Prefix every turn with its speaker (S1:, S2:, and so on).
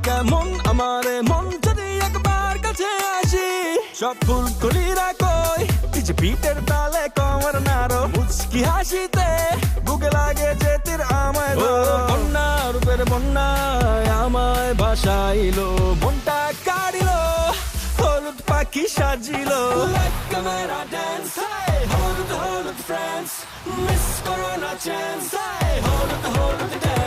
S1: কেমন আমার মন যদি একবার কাছে আসি সব ফুল কলিরা কই পিছে পিঠের তালে কমর নাড়ো মুচকি হাসিতে বুকে লাগে যে তীর আমায় বন্যা রূপের বন্যায় আমায় ভাসাইলো মনটা কাড়িলো হলুদ পাখি সাজিলো ক্যামেরা ড্যান্স হলুদ হলুদ ফ্রেন্ডস মিস করো না চান্স হলুদ হলুদ ড্যান্স